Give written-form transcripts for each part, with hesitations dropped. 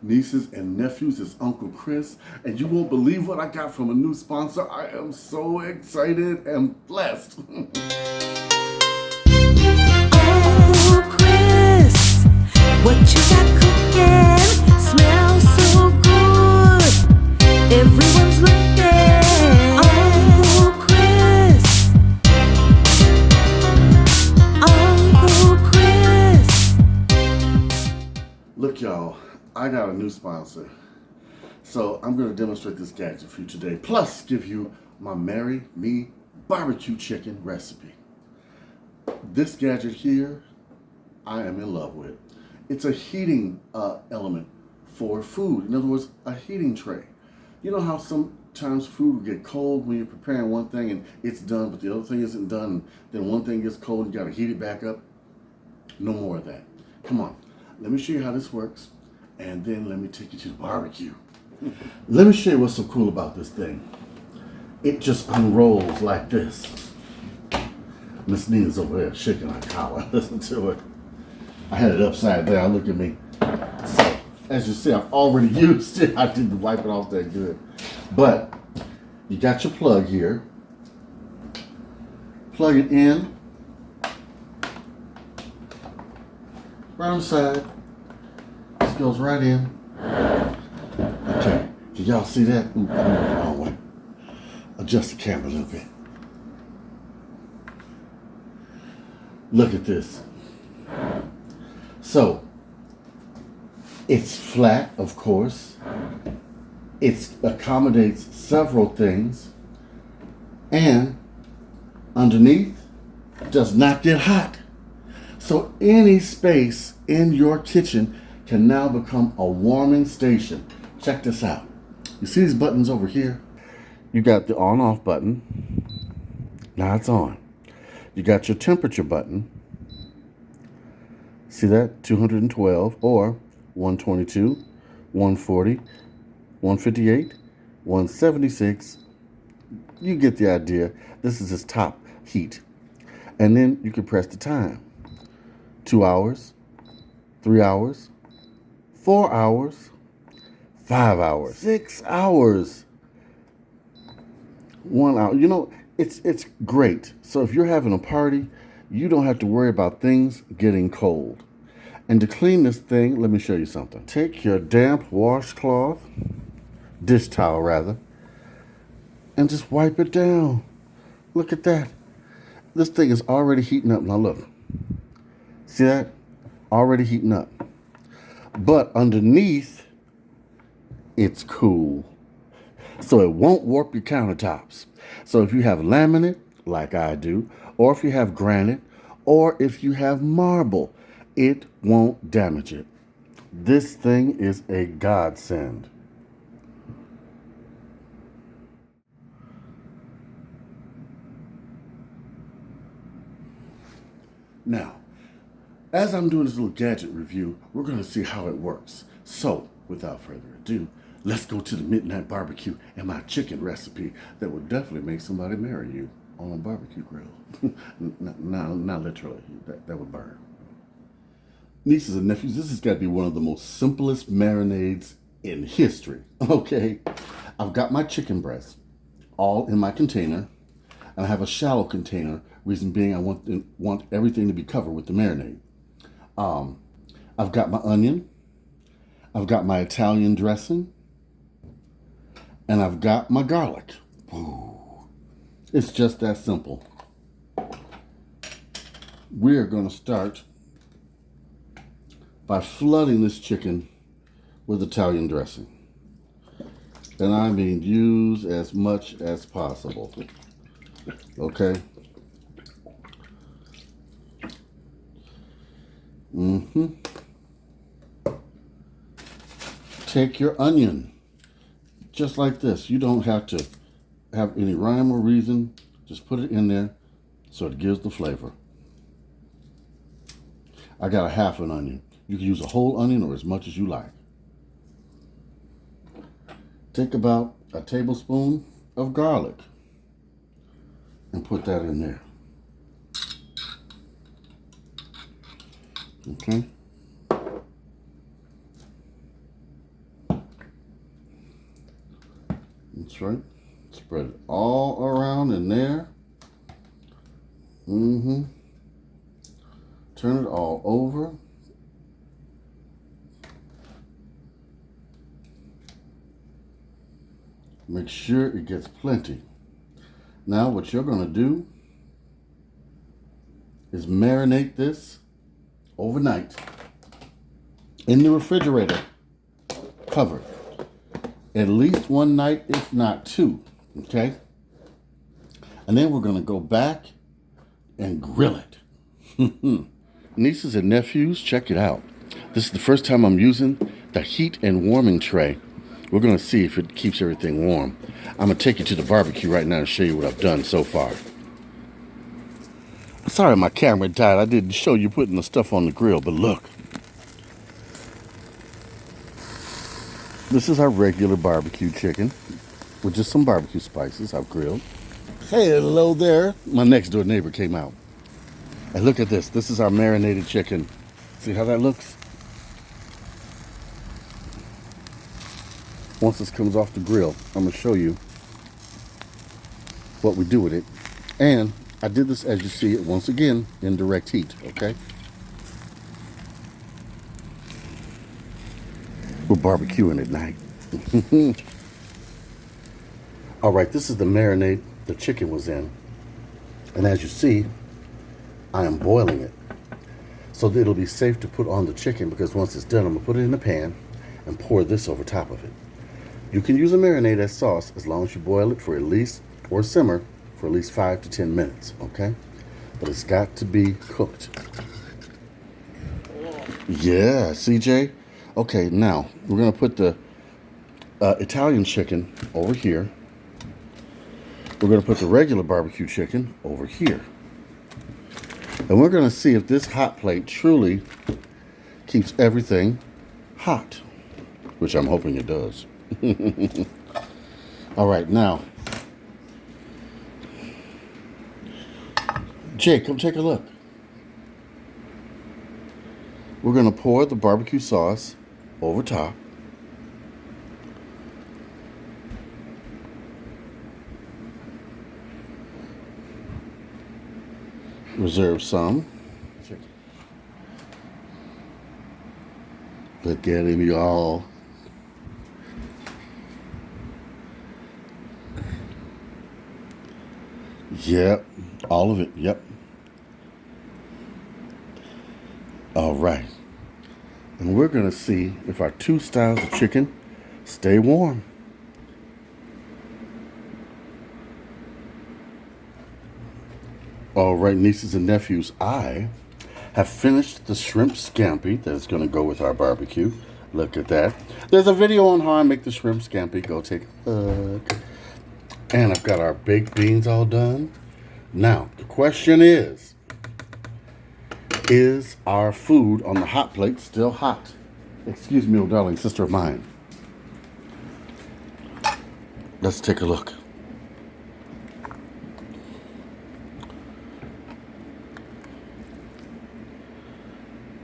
nieces and nephews. It's Uncle Chris, and you won't believe what I got from a new sponsor. I am so excited and blessed. Oh, Chris, what you got cooking smells so good. Everyone's looking. Uncle Chris, Uncle Chris. Look, y'all, I got a new sponsor. So I'm going to demonstrate this gadget for you today, plus give you my Marry Me barbecue chicken recipe. This gadget here, I am in love with. It's a heating element for food. In other words, a heating tray. You know how sometimes food will get cold when you're preparing one thing and it's done, but the other thing isn't done, and then one thing gets cold and you got to heat it back up? No more of that. Come on, let me show you how this works, and then let me take you to the barbecue. Let me show you what's so cool about this thing. It just unrolls like this. Miss Nina's over there shaking her collar. Listen to it. I had it upside down. Look at me. So, as you see, I've already used it. I didn't wipe it off that good. But you got your plug here. Plug it in. Right on the side. This goes right in. Okay. Can y'all see that? Ooh, I'm going the wrong way. Adjust the camera a little bit. Look at this. So, it's flat, of course. It accommodates several things. And underneath does not get hot. So any space in your kitchen can now become a warming station. Check this out. You see these buttons over here? You got the on-off button. Now it's on. You got your temperature button. See that? 212 or 122, 140, 158, 176. You get the idea. This is its top heat. And then you can press the time. 2 hours, 3 hours, 4 hours, 5 hours, 6 hours, 1 hour. You know, it's great. So if you're having a party, you don't have to worry about things getting cold. And to clean this thing, let me show you something. Take your damp washcloth, dish towel rather, and just wipe it down. Look at that. This thing is already heating up. Now look. See that? Already heating up. But underneath, it's cool. So it won't warp your countertops. So if you have laminate, like I do, or if you have granite, or if you have marble, it won't damage it. This thing is a godsend. Now, as I'm doing this little gadget review, we're going to see how it works. So, without further ado, let's go to the midnight barbecue and my chicken recipe that will definitely make somebody marry you on a barbecue grill. Not literally, that would burn. Nieces and nephews, this has got to be one of the most simplest marinades in history. Okay, I've got my chicken breast all in my container, and I have a shallow container. Reason being, I want everything to be covered with the marinade. I've got my onion, I've got my Italian dressing, and I've got my garlic. Ooh. It's just that simple. We're going to start by flooding this chicken with Italian dressing. And I mean use as much as possible. Okay? Take your onion, just like this. You don't have to have any rhyme or reason. Just put it in there so it gives the flavor. I got a half an onion. You can use a whole onion or as much as you like. Take about a tablespoon of garlic and put that in there. Okay. That's right. Spread it all around in there. Mm-hmm. Turn it all over. Make sure it gets plenty. Now what you're going to do is marinate this overnight in the refrigerator, covered. At least one night, if not two, okay? And then we're going to go back and grill it. Nieces and nephews, check it out. This is the first time I'm using the heat and warming tray. We're going to see if it keeps everything warm. I'm going to take you to the barbecue right now and show you what I've done so far. Sorry my camera died. I didn't show you putting the stuff on the grill, but look. This is our regular barbecue chicken with just some barbecue spices I've grilled. Hey, hello there. My next door neighbor came out. And look at this. This is our marinated chicken. See how that looks? Once this comes off the grill, I'm going to show you what we do with it. And I did this, as you see it, once again, in direct heat, okay? We're barbecuing at night. All right, this is the marinade the chicken was in. And as you see, I am boiling it so that it'll be safe to put on the chicken, because once it's done, I'm going to put it in a pan and pour this over top of it. You can use a marinade as sauce as long as you boil it for at least, or simmer for at least 5 to 10 minutes, okay? But it's got to be cooked. Yeah, CJ? Okay, now we're going to put the Italian chicken over here. We're going to put the regular barbecue chicken over here. And we're going to see if this hot plate truly keeps everything hot, which I'm hoping it does. All right, now, Jake, come take a look. We're going to pour the barbecue sauce over top. Reserve some. Look at him, y'all. Yep, all of it, yep. All right. And we're going to see if our two styles of chicken stay warm. All right, nieces and nephews, I have finished the shrimp scampi that is going to go with our barbecue. Look at that. There's a video on how I make the shrimp scampi. Go take a look. And I've got our baked beans all done. Now, the question is our food on the hot plate still hot? Excuse me, oh darling sister of mine. Let's take a look.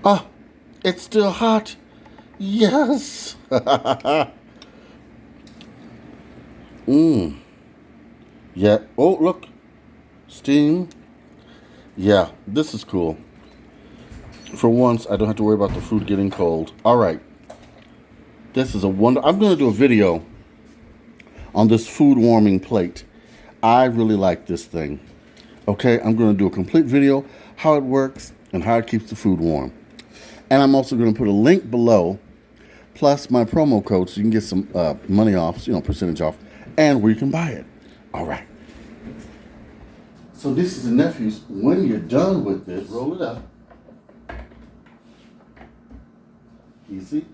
Oh, it's still hot. Yes. Yeah. Oh, look. Steam. Yeah, this is cool. For once, I don't have to worry about the food getting cold. All right. This is a wonder. I'm going to do a video on this food warming plate. I really like this thing. Okay, I'm going to do a complete video, how it works and how it keeps the food warm. And I'm also going to put a link below, plus my promo code, so you can get some money off, percentage off, and where you can buy it. All right. So nieces and nephews, when you're done with this, roll it up. Easy.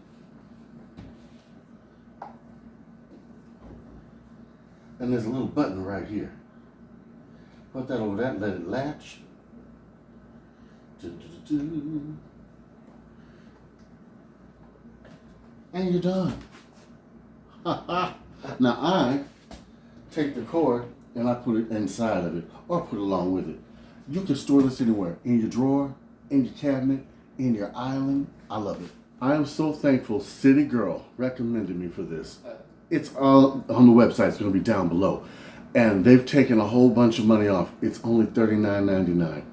And there's a little button right here. Put that over that, let it latch. And you're done. Now I take the cord and I put it inside of it, or put it along with it. You can store this anywhere, in your drawer, in your cabinet, in your island. I love it. I am so thankful City Girl recommended me for this. It's all on the website. It's going to be down below. And they've taken a whole bunch of money off. It's only $39.99.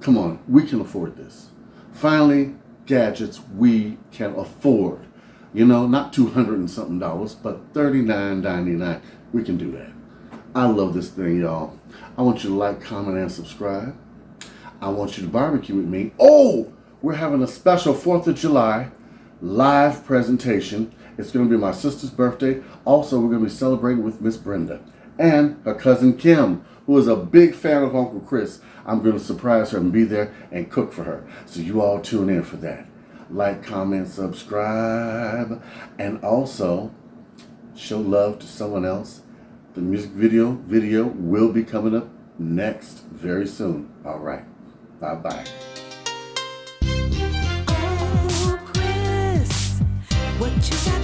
Come on, we can afford this. Finally, gadgets we can afford. You know, not $200 and something, but $39.99. We can do that. I love this thing, y'all. I want you to like, comment, and subscribe. I want you to barbecue with me. Oh, we're having a special 4th of July live presentation. It's going to be my sister's birthday. Also, we're going to be celebrating with Miss Brenda and her cousin Kim, who is a big fan of Uncle Chris. I'm going to surprise her and be there and cook for her. So you all tune in for that. Like, comment, subscribe, and also show love to someone else. The music video will be coming up next very soon. All right. Bye-bye. Oh, Chris, what you got